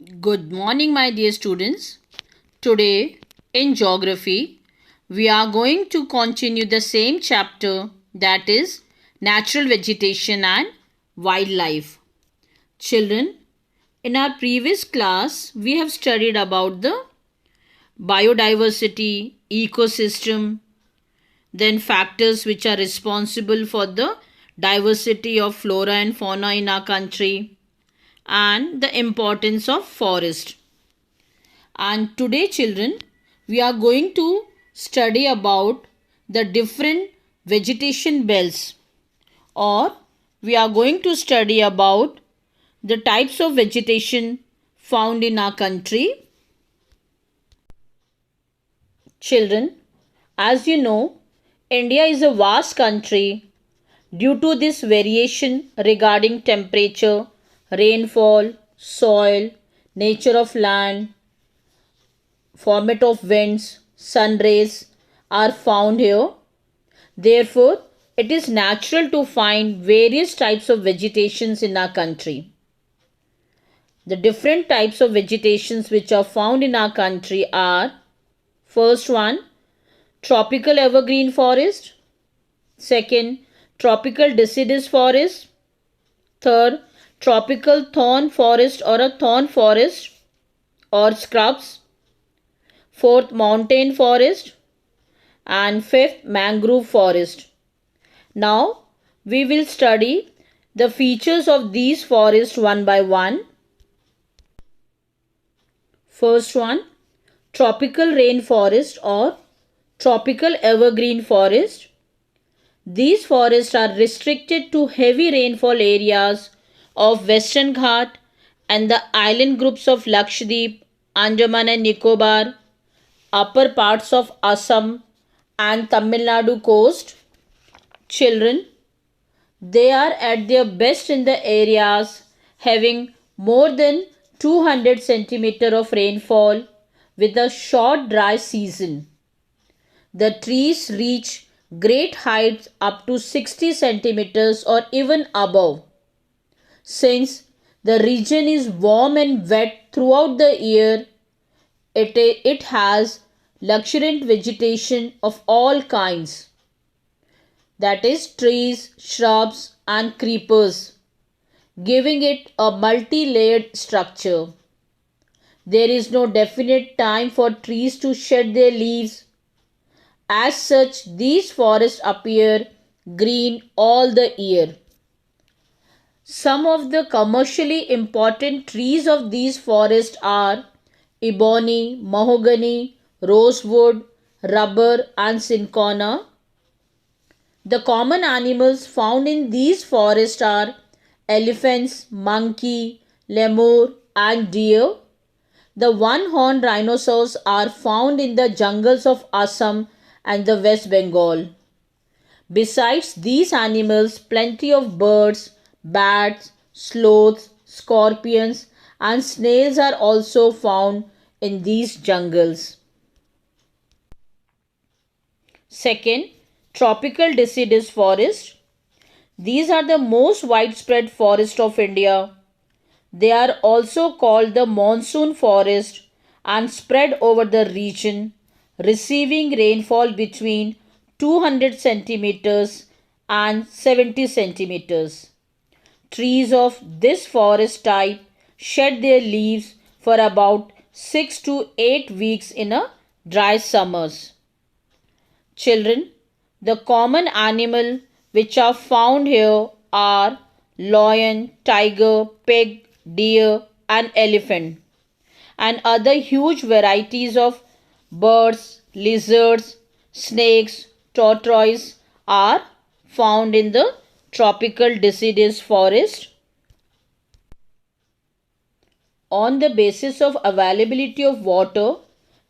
Good morning, my dear students. Today, in geography, we are going to continue the same chapter, that is natural vegetation and wildlife. Children, in our previous class, we have studied about the biodiversity, ecosystem, then factors which are responsible for the diversity of flora and fauna in our country, and the importance of forest. And today, children, we are going to study about the different vegetation belts, or we are going to study about the types of vegetation found in our country. Children, as you know, India is a vast country. Due to this variation regarding temperature, rainfall, soil, nature of land, format of winds, sun rays are found here. Therefore, it is natural to find various types of vegetations in our country. The different types of vegetations which are found in our country are: first one, tropical evergreen forest; second, tropical deciduous forest; third, tropical thorn forest or a thorn forest or scrubs; fourth, mountain forest; and fifth, mangrove forest. Now we will study the features of these forests one by one. First one, tropical rainforest or tropical evergreen forest. These forests are restricted to heavy rainfall areas of Western Ghat and the island groups of Lakshadweep, Andaman and Nicobar, upper parts of Assam and Tamil Nadu coast. Children, they are at their best in the areas having more than 200 centimeter of rainfall with a short dry season. The trees reach great heights up to 60 centimeters or even above. Since the region is warm and wet throughout the year, it has luxuriant vegetation of all kinds, that is trees, shrubs and creepers, giving it a multi-layered structure. There is no definite time for trees to shed their leaves. As such, these forests appear green all the year. Some of the commercially important trees of these forests are ebony, mahogany, rosewood, rubber and cinchona. The common animals found in these forests are elephants, monkey, lemur and deer. The one-horned rhinoceros are found in the jungles of Assam and the West Bengal. Besides these animals, plenty of birds, bats, sloths, scorpions and snails are also found in these jungles. Second, tropical deciduous forest. These are the most widespread forest of India. They are also called the monsoon forest and spread over the region, receiving rainfall between 200 centimeters and 70 centimeters. Trees of this forest type shed their leaves for about 6 to 8 weeks in a dry summers. Children, the common animal which are found here are lion, tiger, pig, deer and elephant, and other huge varieties of birds, lizards, snakes, tortoise are found in the tropical deciduous forest. On the basis of availability of water,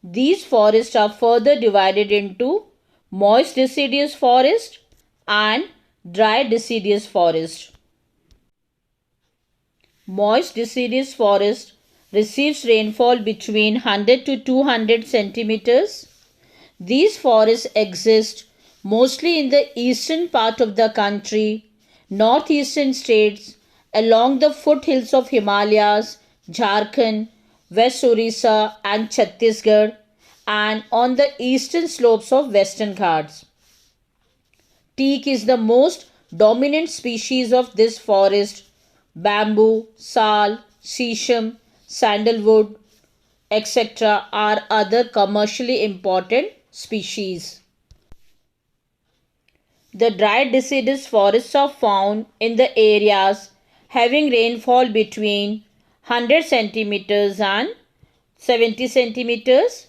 these forests are further divided into moist deciduous forest and dry deciduous forest. Moist deciduous forest receives rainfall between 100 to 200 centimeters. These forests exist mostly in the eastern part of the country, northeastern states, along the foothills of Himalayas, Jharkhand, West Orissa and Chhattisgarh, and on the eastern slopes of Western Ghats. Teak is the most dominant species of this forest. Bamboo, sal, sesame, sandalwood, etc. are other commercially important species. The dry deciduous forests are found in the areas having rainfall between 100 centimeters and 70 centimeters.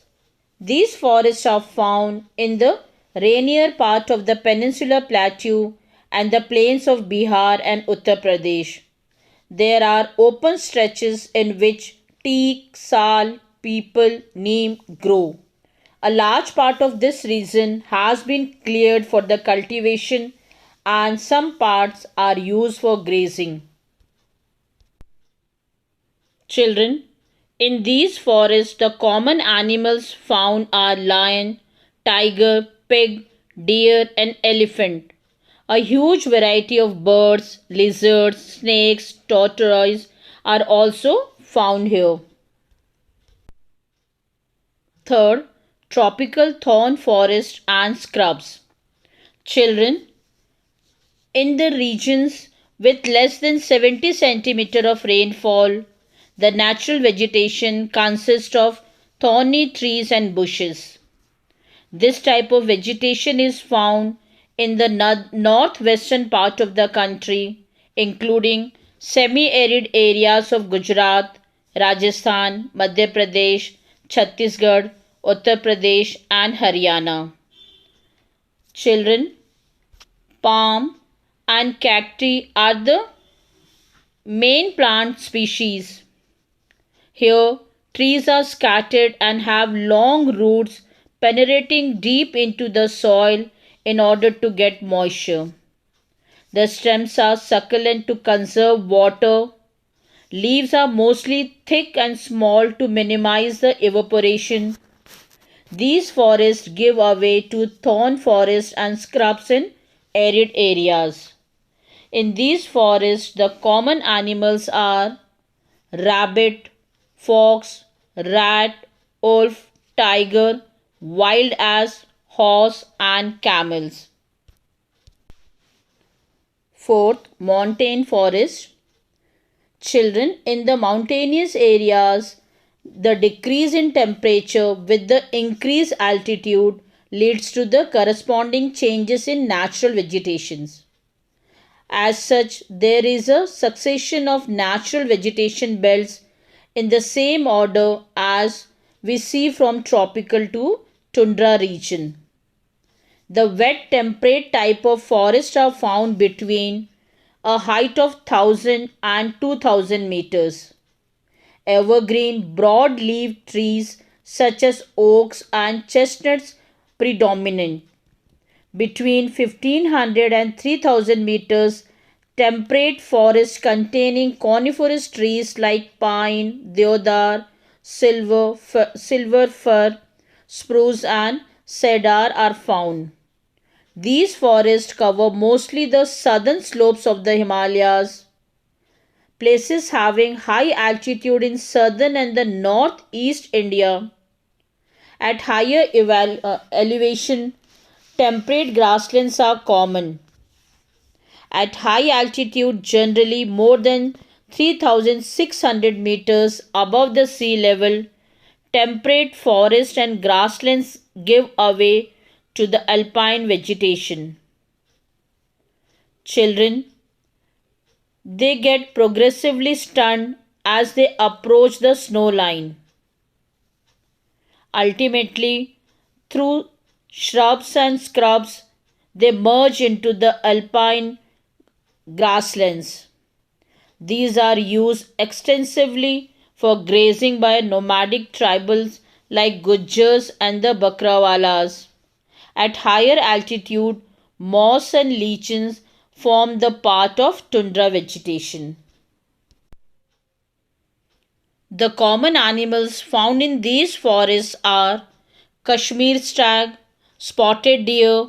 These forests are found in the rainier part of the peninsular plateau and the plains of Bihar and Uttar Pradesh. There are open stretches in which teak, sal, peepal, neem grow. A large part of this region has been cleared for the cultivation and some parts are used for grazing. Children, in these forests the common animals found are lion, tiger, pig, deer and elephant. A huge variety of birds, lizards, snakes, tortoises are also found here. Third, tropical thorn forest and scrubs. Children, in the regions with less than 70 centimeter of rainfall, the natural vegetation consists of thorny trees and bushes. This type of vegetation is found in the northwestern part of the country, including semi-arid areas of Gujarat, Rajasthan, Madhya Pradesh, Chhattisgarh, Uttar Pradesh, and Haryana. Children, palm and cacti are the main plant species. Here, trees are scattered and have long roots penetrating deep into the soil in order to get moisture. The stems are succulent to conserve water. Leaves are mostly thick and small to minimize the evaporation. These forests give way to thorn forests and scrubs in arid areas. In these forests, the common animals are rabbit, fox, rat, wolf, tiger, wild ass, horse, and camels. Fourth, montane forest. Children, in the mountainous areas, the decrease in temperature with the increased altitude leads to the corresponding changes in natural vegetations. As such, there is a succession of natural vegetation belts in the same order as we see from tropical to tundra region. The wet temperate type of forests are found between a height of 1000 and 2000 meters. Evergreen broad-leaved trees such as oaks and chestnuts predominate. Between 1500 and 3000 meters, temperate forests containing coniferous trees like pine, deodar, silver fir, spruce and cedar are found. These forests cover mostly the southern slopes of the Himalayas. Places having high altitude in southern and the northeast India. At higher elevation, temperate grasslands are common. At high altitude, generally more than 3600 meters above the sea level, temperate forests and grasslands give way to the alpine vegetation. Children, they get progressively stunned as they approach the snow line. Ultimately, through shrubs and scrubs, they merge into the alpine grasslands. These are used extensively for grazing by nomadic tribals like Gujjars and the Bakrawalas. At higher altitude, moss and lichens form the part of tundra vegetation. The common animals found in these forests are Kashmir stag, spotted deer,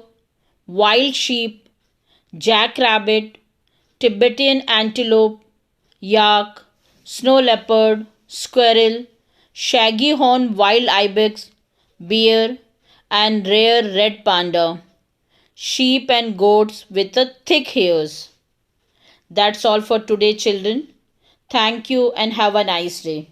wild sheep, jackrabbit, Tibetan antelope, yak, snow leopard, squirrel, shaggy horn wild ibex, bear, and rare red panda, sheep and goats with a thick hairs. That's all for today, children. Thank you and have a nice day.